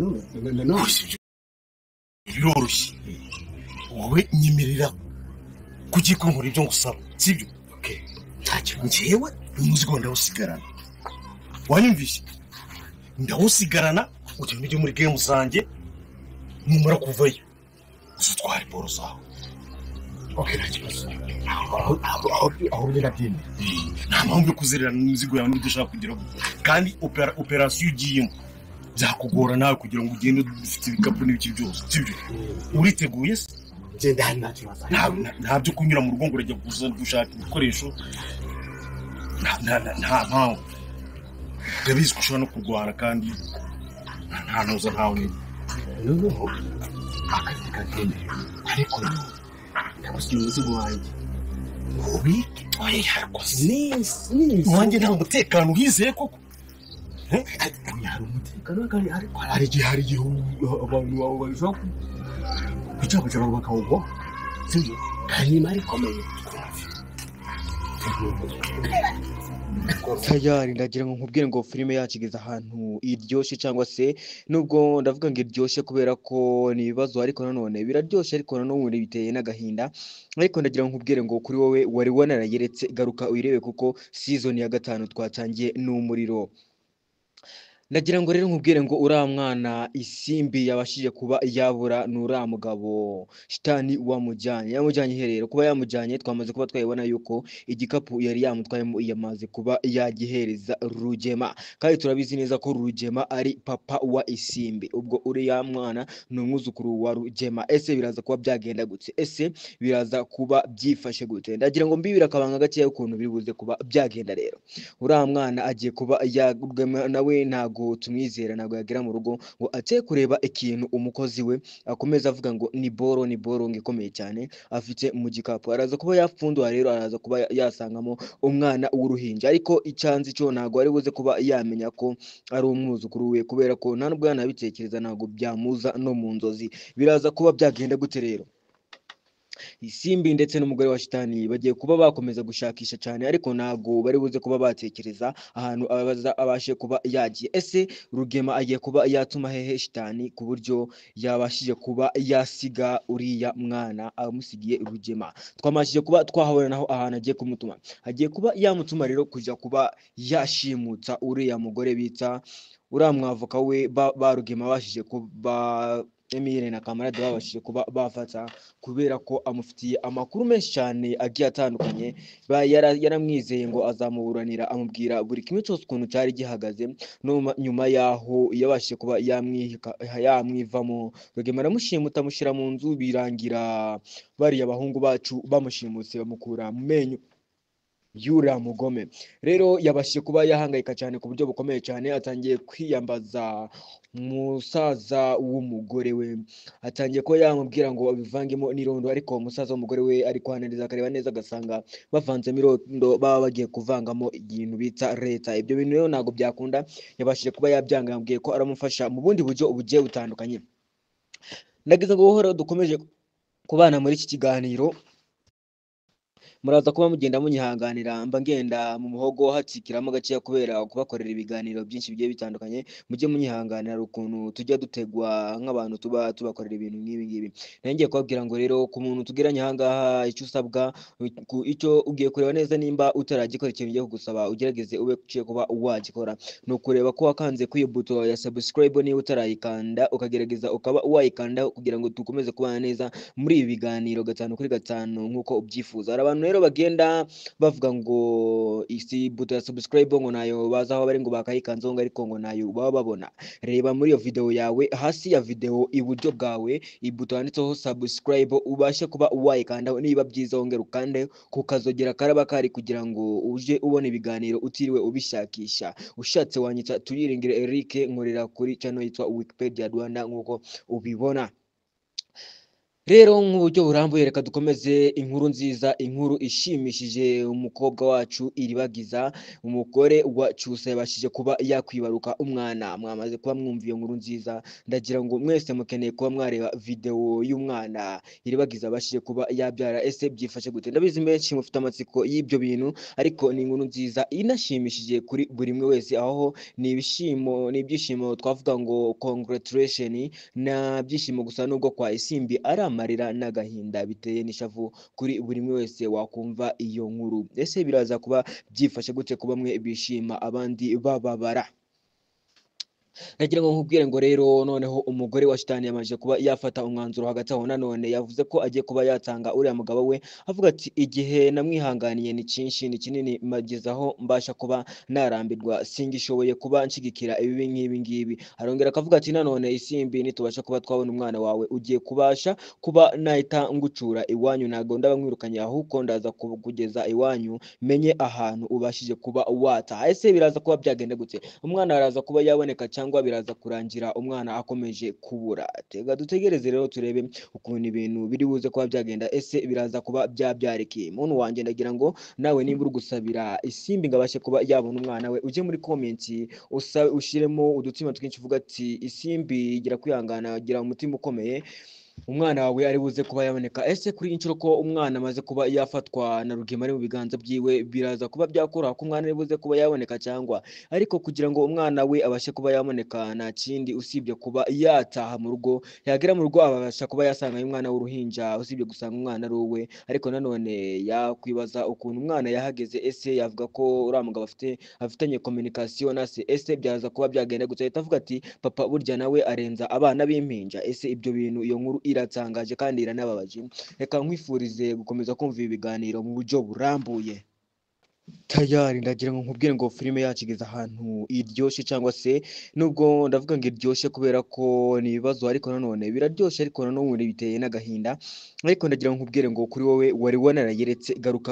no biroroshye wowe nyemerera kugikongora ibyo ngusaba sibyo okay ntacyo ngewe umuzigo ndawusigarana wanyumvishe ndawusigarana ujye muri game zanjye numara kuvayo uzitwara boro zawe okay ntacyo aho birabyine nta mpamvu yo kuzerera n'imizigo yawe n'udushaka kugira kandi operation ugiyemo byakugora nawe kugira ngo ugende ufite ibikapu n'ibiki byose sibyo uriteguye se genda hano ntabyo kunyura mu rugo ngo urajya kuzana dushaka ibikoresho nta mpamvu ndabizi ko ushobora no kurwara kandi nta ntuza ntawe no akazi kagenda ariko ndagusiga umuzigo wanjye ubike oya nisi wanjye nta mutekano uhizeye koko hari umutekano kandi hari igihe abantu babo bashobora kucyabujya bakawugwa sibyo hanyuma arikomeye tayari ndagira ngo nkubwire ngo filime yacu igeze ahantu iryoshye cyangwa se nubwo ndavuga ngo iryoshye kubera ko ni ibibazo ariko nanone biraryoshye ariko nanone biteye n'agahinda ariko ndagira ngo nkubwire ngo kuri wowe wari wanarayeretse garuka uyirebe kuko season ya 5 twatangiye n'umuriro. Ndagira ngo rero nkubwire ngo uriya mwana Isimbi yabashije kuba yabura n'uriya mugabo Shitani yamujyanye herero kuba yamujyanye twamaze kuba twayibona yuko igikapu yari yamutwayemo yamaze kuba yagihereza Rugema kandi turabizi neza ko Rugema ari papa wa Isimbi ubwo uriya mwana n'umwuzukuru wa Rugema ese biraza kuba byagenda gutse ese biraza kuba byifashe gute ndagira ngo mbibira akabanga gake y'ukuntu bibuze kuba byagenda rero uriya mwana agiye kuba Rugema nawe ntago tumwizera nago yagira mu rugo ngo ate kureba ikintu umukozi we akomeza avuga ngo ni boro ngikomeye cyane afite mu gikapu araza kuba yapfundwa rero araza kuba yasangamo umwana w'uruhinja ariko icyanzi cyo nago ari buze kuba yamenya ko ari umwuzukuru we kubera ko nta nubwo yanabitekereza nago byamuza no mu nzozi biraza kuba byagenda gute rero Isimbi ndetse n'umugore wa Shitani bagiye kuba bakomeza gushakisha cyane ariko nago bari buze kuba batekereza ahantu abashe kuba yagiye ese Rugema agiye kuba yatuma hehe Shitani ku buryo yabashije kuba yasiga uriya mwana amusigiye Rugema twamashije kuba twahabona naho ahantu agiye kumutuma agiye kuba yamutuma rero kujya kuba yashimutsa uriya mugore bita uriya mwavoka we ba Rugema bashije kuba Emile na kamarade babashije kuba bafata kubera ko amufitiye amakuru menshi cyane agiye atandukanye yaramwizeye ngo azamuburanira amubwira buri kimwe cyose ukuntu cyari gihagaze nyuma yaho yabashije kuba yamwivamo Rugema aramushimuta amushyira mu nzu birangira bariya abahungu bacu bamushimutse bamukura mu menyo yura mugome rero yabashije kuba yahangayika cyane ku buryo bukomeye cyane atangiye kwiyambaza musaza w'umugore we atangiye ko yamubwira ngo abivangemo n'irondo ariko umusaza w'umugore we ari kwaniriza akareba neza agasanga bavanzemo irondo baba bagiye kuvangamo ikintu bita leta ibyo bintu rero ntago byakunda yabashije kuba yabyanga yambwiye ko aramufasha mu bundi buryo bugiye butandukanye ndagize ngo buhoro dukomeje kubana muri iki kiganiro muraza kuba mugenda munyihanganira mba ngenda mu muhogo hatsikiramo gace kubera kubakorera ibiganiro byinshi bigiye bitandukanye mujye munyihanganira ukuntu tujya dutegwa nk'abantu tubakorera ibintu nk'ibi ngibi nangiye kubabwira ngo rero ku muntu tugeranye ahangaha icyo usabwa icyo ugiye kureba neza nimba utaragikora ikintu ugiye kugusaba ugerageze ube uciye kuba wagikora ni ukureba ko wakanze ku buto ya subscribe niba utarayikanda ukagerageza ukaba wayikanda kugira ngo dukomeze kubana neza muri ibi biganiro 5 kuri 5 nkuko ubyifuza abantu rero bagenda bavuga ngo isi buto ya subscribe ngo nayo bazaho bari ngo bakayikanzeho ngo ariko ngo nayo baba babona reba muri iyo video yawe hasi ya video iburyo bwawe ibuto yanditseho subscribe ubashe kuba wayikanda niba byiza wongera ukande kukazogera karaba kari kugira ngo uje ubone ibiganiro utiriwe ubishakisha ushatse wanyita Tuyiringire Eric nkorera kuri channel yitwa Wikipedia Rwanda nkuko ubibona Rero nk'uburyo burambuye reka dukomeze inkuru nziza, inkuru ishimishije. Umukobwa wacu Iribagiza, umugore wa Cyusa yabashije kuba yakwibaruka umwana. Mwamaze kuba mwumva iyo nkuru nziza, ndagira ngo mwese mukeneye kuba mwareba video y'umwana Iribagiza abashije kuba yabyara. Ese byifashe gute? Ndabizi benshi mufite amatsiko y'ibyo bintu, ariko ni inkuru nziza inashimishije kuri buri umwe wese, aho ni ibyishimo twavuga ngo congratulation, nta byishimo gusa nubwo kwa Isimbi ari amarira n'agahinda biteye n'ishavu kuri buri umwe wese wakumva iyo nkuru. Ese biraza kuba byifashe gute ku bamwe bishima abandi bababara? Nagira ngo nkubwire ngo rero noneho umugore wa Shitani yamaze kuba yafata umwanzuro hagati aho. Nanone yavuze ko agiye kuba yatanga uriya mugabo we, avuga ati igihe namwihanganiye ni cyinshi ni kinini, mageze aho mbasha kuba narambirwa, singishoboye kuba nshigikira ibibi nk'ibi ngibi. Arongera akavuga ati nanone Isimbi, nitubasha kuba twabona umwana wawe ugiye kubasha kuba nahita ngucura iwanyu, ntago ndaba nkwirukanye, ahubwo ndaza kugeza iwanyu menye ahantu ubashije kuba wataha. Ese biraza kuba byagenda gute? Umwana araza kuba yaboneka cyangwa biraza kurangira umwana akomeje kubura? Tega dutegereze rero turebe ukuntu ibintu biri buze kuba byagenda. Ese biraza kuba byabyarikiye? Muntu wanjye, ndagira ngo nawe nimba uri gusabira Isimbi ngo abashe kuba yabona umwana we, ujye muri comment ushiremo udutima twinshi, uvuga ati Isimbi gira kwihangana, gira umutima ukomeye, umwana wawe ari buze kuba yaboneka. Ese kuri inshuro ko umwana amaze kuba yafatwa na Rugema ari mu biganza byiwe, biraza kuba byakora ko umwana ari buze kuba yaboneka? Cyangwa ariko kugira ngo umwana we abashe kuba yaboneka nta kindi usibye kuba yataha mu rugo, yagera mu rugo abasha kuba yasanga umwana w'uruhinja, usibye gusanga umwana ari uwe. Ariko nanone yakwibaza ukuntu umwana yahageze. Ese yavuga ko uriya mugabo afitanye communication na se? Ese byaza kuba byagenda gutya? Ahita avuga ati papa burya nawe arenza abana b'impinja. Ese ibyo bintu, iyo nkuru iratangaje kandi iranababaje. Reka nkwifurize gukomeza kumva ibi biganiro mu buryo burambuye. Tayari ndagira ngo nkubwire ngo filime yacu igeze ahantu iryoshye, cyangwa se nubwo ndavuga ngo iryoshye kubera ko ni ibibazo, ariko nanone biraryoshye, ariko nanone biteye n'agahinda. Ariko ndagira ngo nkubwire ngo kuri wowe wari wanarayeretse, garuka